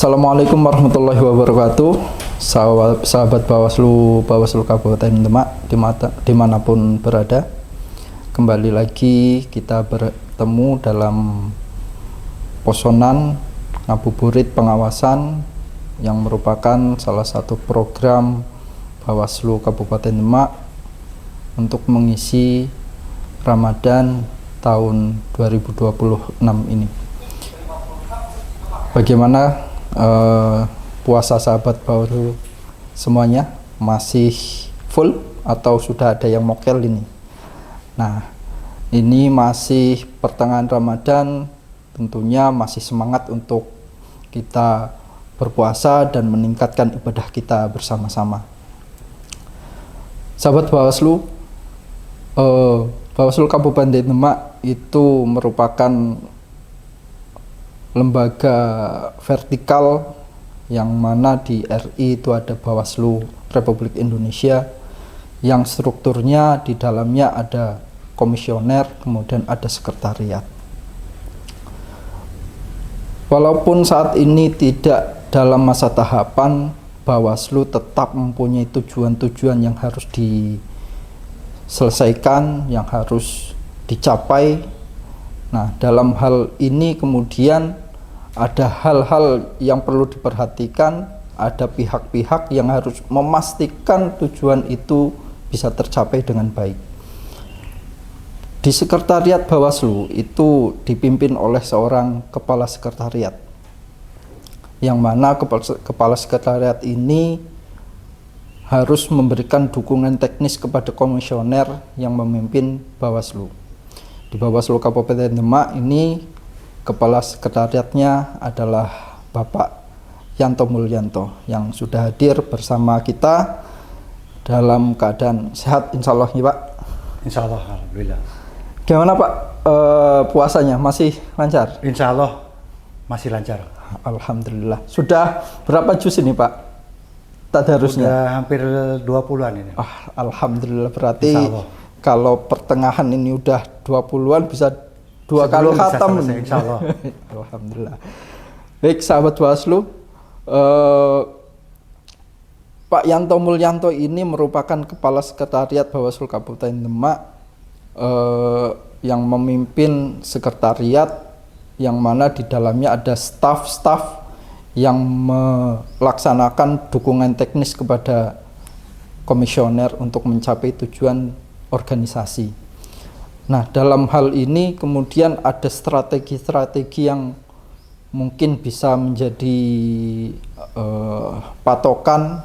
Assalamualaikum warahmatullahi wabarakatuh. Sahabat Bawaslu Kabupaten Demak dimanapun berada, kembali lagi kita bertemu dalam posonan ngabuburit pengawasan yang merupakan salah satu program Bawaslu Kabupaten Demak untuk mengisi Ramadan tahun 2026 ini. Bagaimana puasa sahabat Bawaslu semuanya? Masih full atau sudah ada yang mokel ini? Nah, ini masih pertengahan Ramadan, tentunya masih semangat untuk kita berpuasa dan meningkatkan ibadah kita bersama-sama. Sahabat Bawaslu, Bawaslu Kabupaten Demak itu merupakan lembaga vertikal yang mana di RI itu ada Bawaslu Republik Indonesia yang strukturnya di dalamnya ada komisioner, kemudian ada sekretariat. Walaupun saat ini tidak dalam masa tahapan, Bawaslu tetap mempunyai tujuan-tujuan yang harus diselesaikan, yang harus dicapai. Nah, dalam hal ini kemudian ada hal-hal yang perlu diperhatikan, ada pihak-pihak yang harus memastikan tujuan itu bisa tercapai dengan baik. Di sekretariat Bawaslu itu dipimpin oleh seorang kepala sekretariat, yang mana kepala sekretariat ini harus memberikan dukungan teknis kepada komisioner yang memimpin Bawaslu. Di Bawaslu Kabupaten Demak ini kepala sekretariatnya adalah Bapak Yanto Mulyanto yang sudah hadir bersama kita dalam keadaan sehat, insya Allah ya Pak. Insya Allah, alhamdulillah. Gimana Pak puasanya, masih lancar? Insya Allah masih lancar. Alhamdulillah. Sudah berapa juz ini Pak tadarusnya? Sudah hampir 20-an ini. Alhamdulillah, berarti kalau pertengahan ini udah 20-an bisa dua kali khatam. Insya Allah. Alhamdulillah. Baik sahabat Bawaslu, Pak Yanto Mulyanto ini merupakan kepala sekretariat Bawaslu Kabupaten Demak yang memimpin sekretariat yang mana di dalamnya ada staf-staf yang melaksanakan dukungan teknis kepada komisioner untuk mencapai tujuan organisasi. Nah, dalam hal ini kemudian ada strategi-strategi yang mungkin bisa menjadi patokan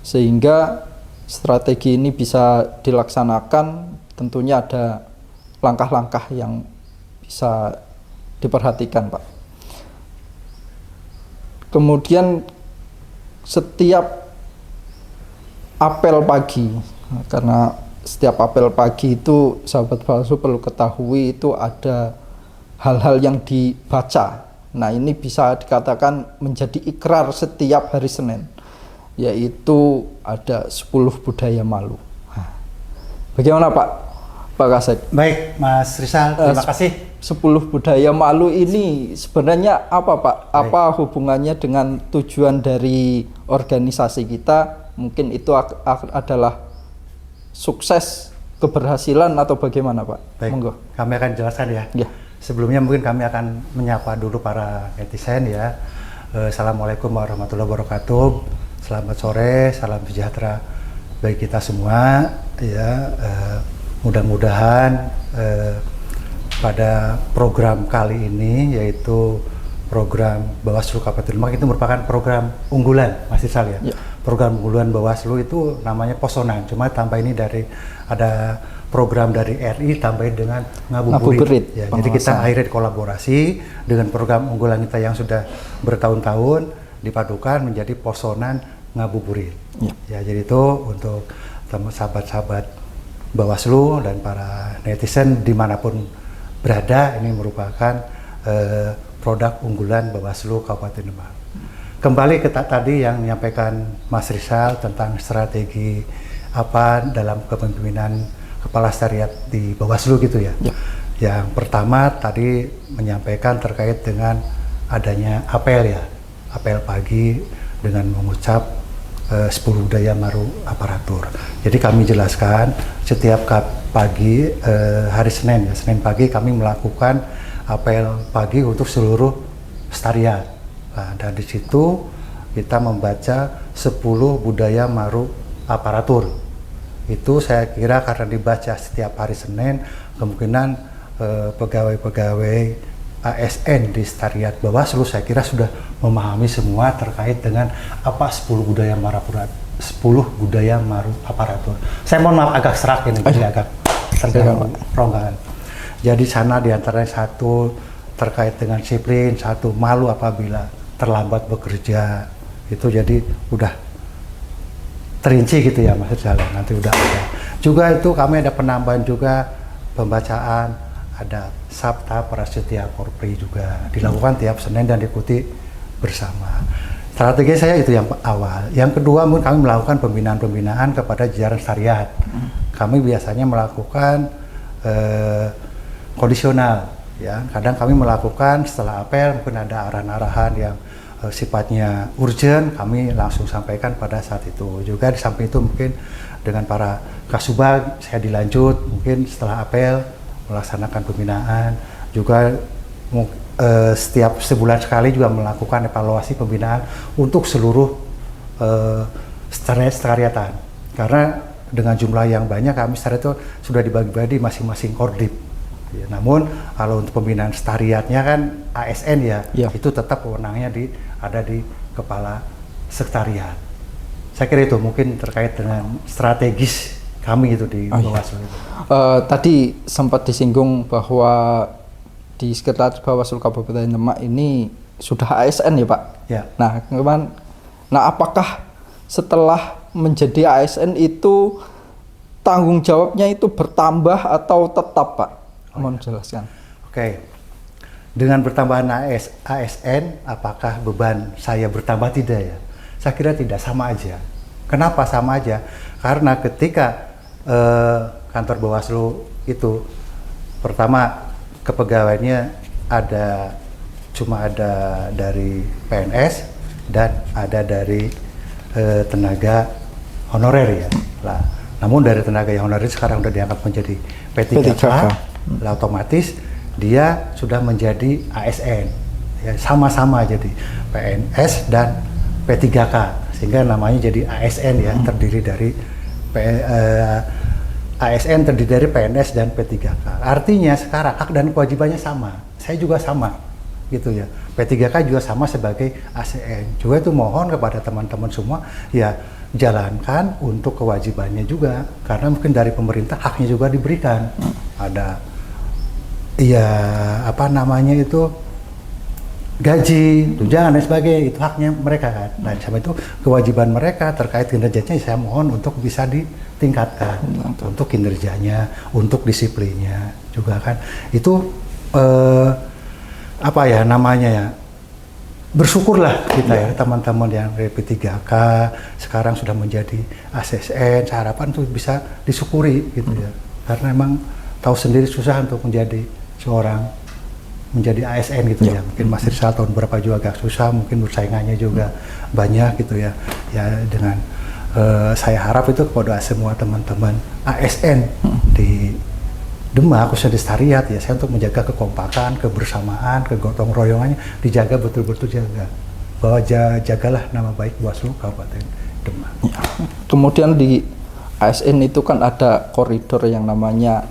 sehingga strategi ini bisa dilaksanakan. Tentunya ada langkah-langkah yang bisa diperhatikan, Pak. Kemudian setiap apel pagi, karena setiap apel pagi itu sahabat Bawaslu perlu ketahui itu ada hal-hal yang dibaca. Nah, ini bisa dikatakan menjadi ikrar setiap hari Senin, yaitu ada 10 budaya malu. Bagaimana Pak Kasek? Baik Mas Rizal, terima kasih. 10 budaya malu ini sebenarnya apa Pak? Baik. Apa hubungannya dengan tujuan dari organisasi kita? Mungkin itu adalah sukses, keberhasilan atau bagaimana Pak? Baik, monggo. Kami akan jelaskan ya. Sebelumnya mungkin kami akan menyapa dulu para netizen ya. Assalamualaikum warahmatullahi wabarakatuh. Selamat sore, salam sejahtera bagi kita semua ya. Mudah-mudahan pada program kali ini, yaitu program Bawaslu Kabupaten Demak, itu merupakan program unggulan Mas Irsal ya. Program unggulan Bawaslu itu namanya Posonan, cuma tambah ini dari ada program dari RI tambahin dengan ngabuburit. Ya, jadi kita akhirnya kolaborasi dengan program unggulan kita yang sudah bertahun-tahun dipadukan menjadi Posonan ngabuburit. Ya, jadi itu untuk sahabat-sahabat Bawaslu dan para netizen dimanapun berada, ini merupakan produk unggulan Bawaslu Kabupaten Demak. Kembali ke tadi yang menyampaikan Mas Rizal tentang strategi apa dalam kepemimpinan kepala sekretariat di Bawaslu gitu ya. Yang pertama tadi menyampaikan terkait dengan adanya apel ya. apel pagi dengan mengucap 10 budaya maru aparatur. Jadi kami jelaskan setiap pagi hari Senin ya, Senin pagi kami melakukan apel pagi untuk seluruh Stariat. Nah, dan di situ kita membaca 10 budaya maru aparatur. Itu saya kira karena dibaca setiap hari Senin, kemungkinan pegawai-pegawai ASN di Stariat Bawaslu saya kira sudah memahami semua terkait dengan apa 10 budaya maru aparatur. Saya mohon maaf agak serak ini, jadi agak terganggu ronggaan. Jadi sana diantaranya satu terkait dengan disiplin, satu malu apabila terlambat bekerja. Itu jadi udah terinci gitu ya maksud saya, nanti udah ada. Juga itu kami ada penambahan juga pembacaan, ada Sabta Prasetya Korpri juga dilakukan tiap Senin dan diikuti bersama. Strategi saya itu yang awal. Yang kedua mungkin kami melakukan pembinaan kepada jajaran Stariat. Kami biasanya melakukan kondisional ya. Kadang kami melakukan setelah apel mungkin ada arahan-arahan yang sifatnya urgent, kami langsung sampaikan pada saat itu. Juga di samping itu mungkin dengan para Kasubag saya dilanjut mungkin setelah apel melaksanakan pembinaan. Juga setiap sebulan sekali juga melakukan evaluasi pembinaan untuk seluruh Stariatan. Karena dengan jumlah yang banyak kami Stariat itu sudah dibagi-bagi masing-masing Kordip. Ya, namun kalau untuk pembinaan Stariatnya kan ASN ya, itu tetap wewenangnya ada di kepala sekretariat. Saya kira itu mungkin terkait dengan strategis kami itu di Bawaslu. Tadi sempat disinggung bahwa di Sekretariat Bawaslu Kabupaten Demak ini sudah ASN ya Pak? Ya. Nah, apakah setelah menjadi ASN itu tanggung jawabnya itu bertambah atau tetap Pak? Mohon jelaskan. Oke. Dengan bertambahan ASN, apakah beban saya bertambah? Tidak ya? Saya kira tidak, sama aja. Kenapa sama aja? Karena ketika kantor Bawaslu itu pertama kepegawaiannya cuma ada dari PNS dan ada dari tenaga honorer ya. Lah, namun dari tenaga yang honorer sekarang sudah diangkat menjadi P3K. Lah, otomatis dia sudah menjadi ASN ya, sama-sama jadi PNS dan P3K sehingga namanya jadi ASN ya, terdiri dari ASN terdiri dari PNS dan P3K. Artinya sekarang hak dan kewajibannya sama. Saya juga sama gitu ya. P3K juga sama sebagai ASN. Juga itu mohon kepada teman-teman semua ya jalankan untuk kewajibannya juga, karena mungkin dari pemerintah haknya juga diberikan. Ada gaji, tunjangan dan sebagainya, itu haknya mereka kan. Nah, sama itu kewajiban mereka terkait kinerjanya saya mohon untuk bisa ditingkatkan untuk kinerjanya, untuk disiplinnya juga kan. Itu bersyukurlah kita ya teman-teman yang dari P3K sekarang sudah menjadi ASN. Saya harapan itu bisa disyukuri gitu ya, karena memang tahu sendiri susah untuk menjadi ASN gitu ya. Mungkin Mas Rizal tahun berapa juga agak susah, mungkin persaingannya juga banyak gitu ya. Ya dengan saya harap itu kepada semua teman-teman ASN di Demak, khususnya di Stariat ya, saya untuk menjaga kekompakan, kebersamaan, kegotong royongannya dijaga betul-betul jaga. Bahwa jagalah nama baik Bawaslu Kabupaten Demak. Ya. Kemudian di ASN itu kan ada koridor yang namanya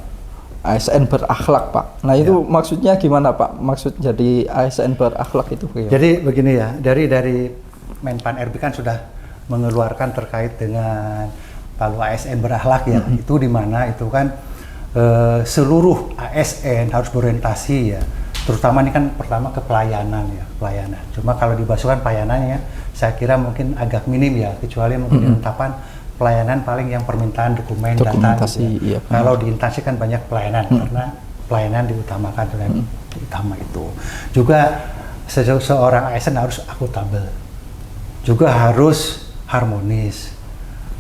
ASN berakhlak Pak. Nah itu maksudnya gimana Pak? Maksud jadi ASN berakhlak itu bagaimana? Jadi begini ya, dari Menpan RB kan sudah mengeluarkan terkait dengan kalau ASN berakhlak ya, itu di mana itu kan seluruh ASN harus berorientasi ya, terutama ini kan pertama ke pelayanan ya, pelayanan. Cuma kalau di Bawaslu kan pelayanannya saya kira mungkin agak minim ya, kecuali mungkin penetapan pelayanan paling yang permintaan dokumen data gitu ya. Kalau di instansi kan banyak pelayanan karena pelayanan diutamakan dengan utama itu. Juga seorang ASN harus akuntabel, juga harus harmonis,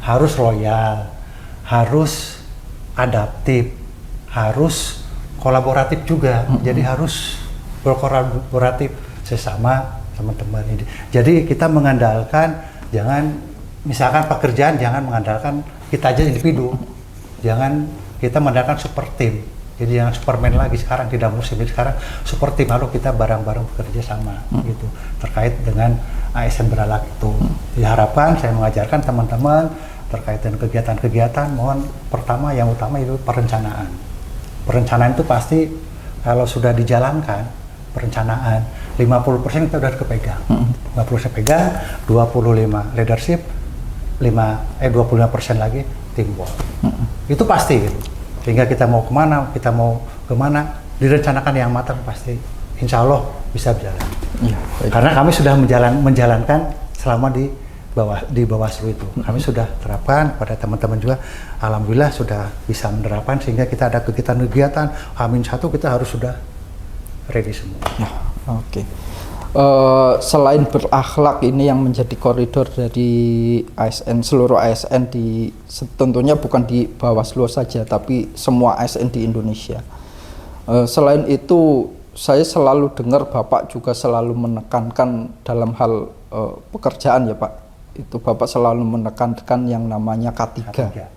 harus loyal, harus adaptif, harus kolaboratif juga. Jadi harus berkolaboratif sesama teman-teman ini. Jadi kita mengandalkan, jangan misalkan pekerjaan jangan mengandalkan kita aja individu, jangan kita mengandalkan super tim. Jadi jangan Superman lagi sekarang, tidak musim, jadi sekarang super tim, lalu kita bareng-bareng bekerja sama gitu terkait dengan ASN Beralak itu. Diharapkan saya mengajarkan teman-teman terkait dengan kegiatan-kegiatan, mohon pertama yang utama itu perencanaan. Perencanaan itu pasti kalau sudah dijalankan perencanaan 50% kita udah kepegang. 50% pegang, 25 leadership, 25% lagi teamwork. Itu pasti gitu. Sehingga kita mau kemana, direncanakan yang matang pasti, insya Allah bisa berjalan. Ya, karena kami sudah menjalankan selama di Bawaslu itu. Kami sudah terapkan pada teman-teman juga, alhamdulillah sudah bisa menerapkan sehingga kita ada kegiatan-kegiatan H-1 kita harus sudah ready semua. Ya, oke. Selain berakhlak ini yang menjadi koridor dari ASN, seluruh ASN tentunya bukan di Bawaslu saja, tapi semua ASN di Indonesia. Selain itu, saya selalu dengar Bapak juga selalu menekankan dalam hal pekerjaan ya Pak. Itu Bapak selalu menekankan yang namanya K3. Ya.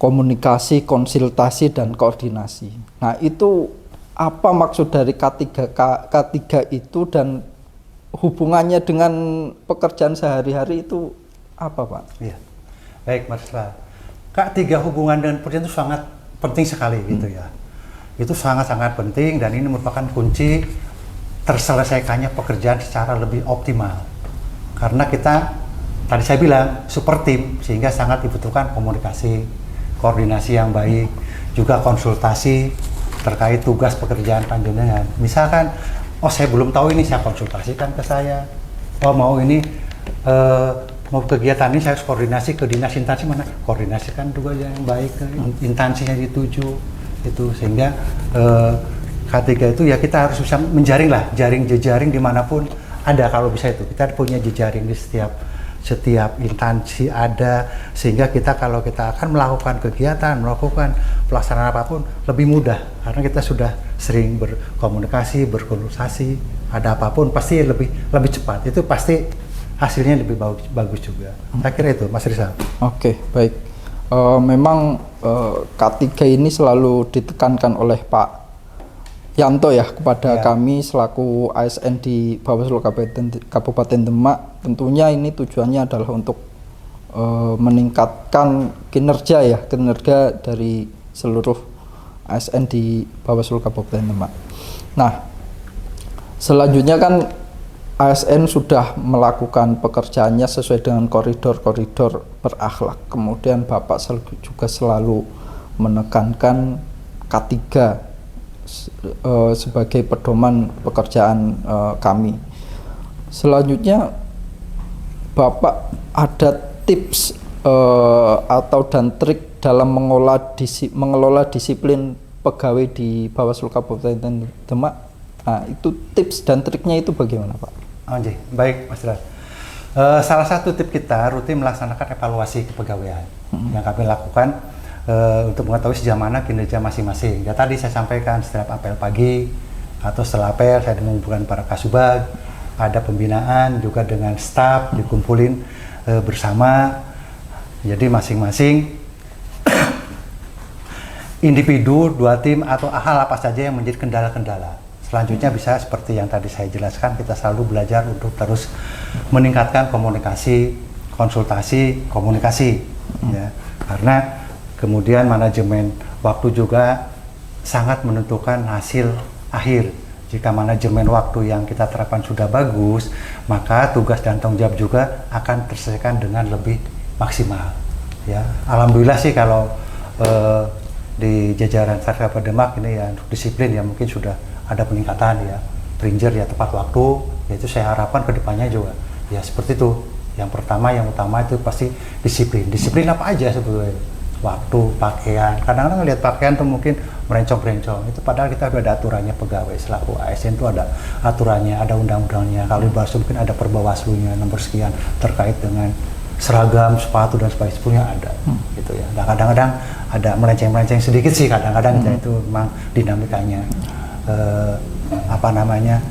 Komunikasi, konsultasi, dan koordinasi. Nah itu apa maksud dari K3 itu dan hubungannya dengan pekerjaan sehari-hari itu apa Pak? Iya, baik Mas Islah. K3 hubungan dengan pekerjaan itu sangat penting sekali gitu ya. Itu sangat-sangat penting dan ini merupakan kunci terselesaikannya pekerjaan secara lebih optimal. Karena kita, tadi saya bilang, super tim sehingga sangat dibutuhkan komunikasi, koordinasi yang baik, juga konsultasi terkait tugas pekerjaan panjenengan. Misalkan, oh saya belum tahu ini, saya konsultasikan ke saya. Oh mau ini, mau kegiatan ini saya harus koordinasi ke dinas instansi mana? Koordinasikan juga yang baik ke instansi yang dituju. Itu sehingga K3 itu ya kita harus bisa menjaring lah, jejaring dimanapun ada kalau bisa itu. Kita punya jejaring di setiap instansi ada, sehingga kita kalau kita akan melakukan kegiatan, melakukan pelaksanaan apapun lebih mudah karena kita sudah sering berkomunikasi, berkonsultasi, ada apapun pasti lebih cepat. Itu pasti hasilnya lebih bagus juga. Saya kira itu Mas Rizal. Oke, baik. Memang K3 ini selalu ditekankan oleh Pak Yanto ya kepada kami selaku ASN di Bawaslu Kabupaten Demak. Tentunya ini tujuannya adalah untuk meningkatkan kinerja dari seluruh ASN di Bawaslu Kabupaten Demak. Nah, selanjutnya kan ASN sudah melakukan pekerjaannya sesuai dengan koridor-koridor berakhlak. Kemudian Bapak juga selalu menekankan K3 sebagai pedoman pekerjaan kami. Selanjutnya Bapak ada tips atau dan trik dalam mengelola disiplin pegawai di Bawaslu Kabupaten Demak. Nah, itu tips dan triknya itu bagaimana Pak? Oke, baik Mas Rizal. Salah satu tip kita rutin melaksanakan evaluasi kepegawaian yang kami lakukan untuk mengetahui sejauh mana kinerja masing-masing. Ya tadi saya sampaikan setiap apel pagi atau setelah apel saya mengumpulkan para kasubag, ada pembinaan juga dengan staf dikumpulin bersama. Jadi masing-masing individu, dua tim atau hal apa saja yang menjadi kendala-kendala. Selanjutnya bisa seperti yang tadi saya jelaskan, kita selalu belajar untuk terus meningkatkan komunikasi, konsultasi, komunikasi, ya. Karena kemudian manajemen waktu juga sangat menentukan hasil akhir. Jika manajemen waktu yang kita terapkan sudah bagus, maka tugas dan tanggung jawab juga akan terselesaikan dengan lebih maksimal. Ya, alhamdulillah sih kalau di jajaran Satgas Demak ini ya untuk disiplin ya mungkin sudah ada peningkatan ya, Ranger ya tepat waktu, yaitu saya harapkan kedepannya juga ya seperti itu. Yang pertama, yang utama itu pasti disiplin. Disiplin apa aja sebetulnya? Waktu, pakaian. Kadang-kadang lihat pakaian tuh mungkin merencong-rencong. Itu padahal kita udah ada aturannya pegawai selaku ASN itu ada aturannya, ada undang-undangnya. Kalau di Bawaslu mungkin ada perbawaslunya nomor sekian terkait dengan seragam, sepatu dan sebagainya ada. Gitu ya. Dan kadang-kadang ada melenceng-melenceng sedikit sih kadang-kadang itu memang dinamikanya.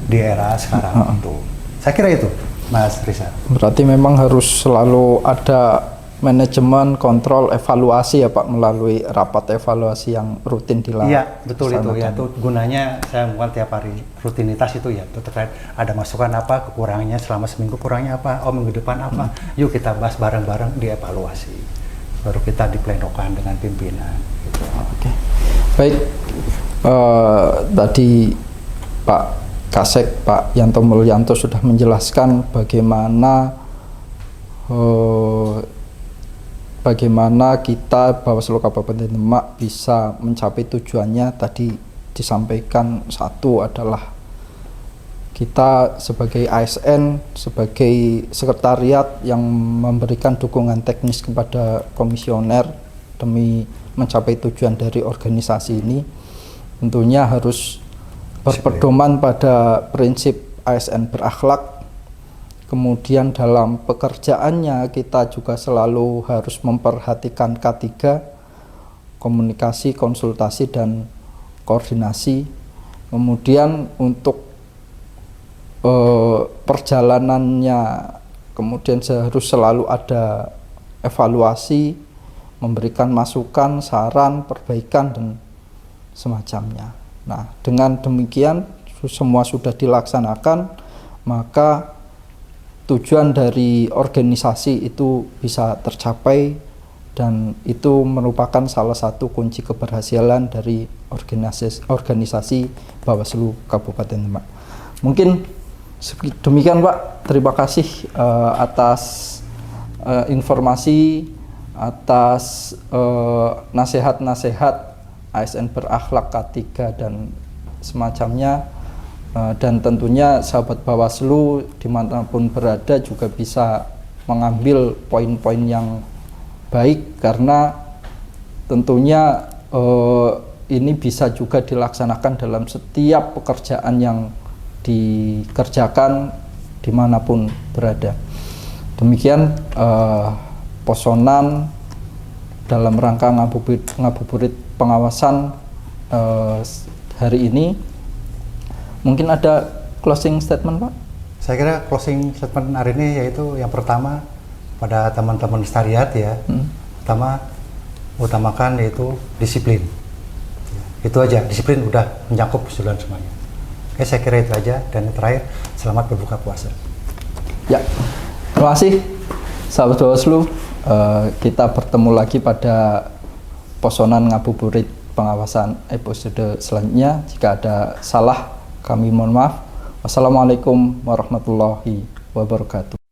di era sekarang itu. Saya kira itu, Mas Risa. Berarti memang harus selalu ada manajemen, kontrol, evaluasi ya Pak, melalui rapat evaluasi yang rutin dilakukan. Iya, betul itu ya. Itu gunanya saya bukan tiap hari rutinitas itu ya. Itu terkait ada masukan apa, kekurangannya selama seminggu kurangnya apa, oh minggu depan apa. Yuk kita bahas bareng-bareng, dievaluasi. Baru kita diplenokan dengan pimpinan. Gitu. Oke. Baik. Tadi Pak Kasek, Pak Yanto Mulyanto sudah menjelaskan bagaimana kita Bawaslu Kabupaten Demak bisa mencapai tujuannya. Tadi disampaikan satu adalah kita sebagai ASN, sebagai sekretariat yang memberikan dukungan teknis kepada komisioner demi mencapai tujuan dari organisasi ini, tentunya harus berpedoman pada prinsip ASN berakhlak. Kemudian dalam pekerjaannya kita juga selalu harus memperhatikan K3, komunikasi, konsultasi, dan koordinasi. Kemudian untuk perjalanannya kemudian harus selalu ada evaluasi, memberikan masukan, saran, perbaikan, dan semacamnya. Nah, dengan demikian semua sudah dilaksanakan, maka tujuan dari organisasi itu bisa tercapai, dan itu merupakan salah satu kunci keberhasilan dari organisasi Bawaslu Kabupaten Demak. Mungkin demikian Pak, terima kasih atas informasi, atas nasihat-nasihat ASN berakhlak K3 dan semacamnya. Dan tentunya sahabat Bawaslu dimanapun berada juga bisa mengambil poin-poin yang baik, karena tentunya ini bisa juga dilaksanakan dalam setiap pekerjaan yang dikerjakan dimanapun berada. Demikian posonan dalam rangka ngabuburit pengawasan hari ini. Mungkin ada closing statement Pak? Saya kira closing statement hari ini yaitu yang pertama pada teman-teman sekretariat ya. Pertama, utamakan yaitu disiplin. Itu aja, disiplin udah mencakup keseluruhan semuanya. Oke, saya kira itu aja, dan terakhir selamat berbuka puasa. Ya, terima kasih sahabat Bawaslu. Kita bertemu lagi pada posonan ngabuburit pengawasan episode selanjutnya. Jika ada salah, kami mohon maaf. Wassalamualaikum warahmatullahi wabarakatuh.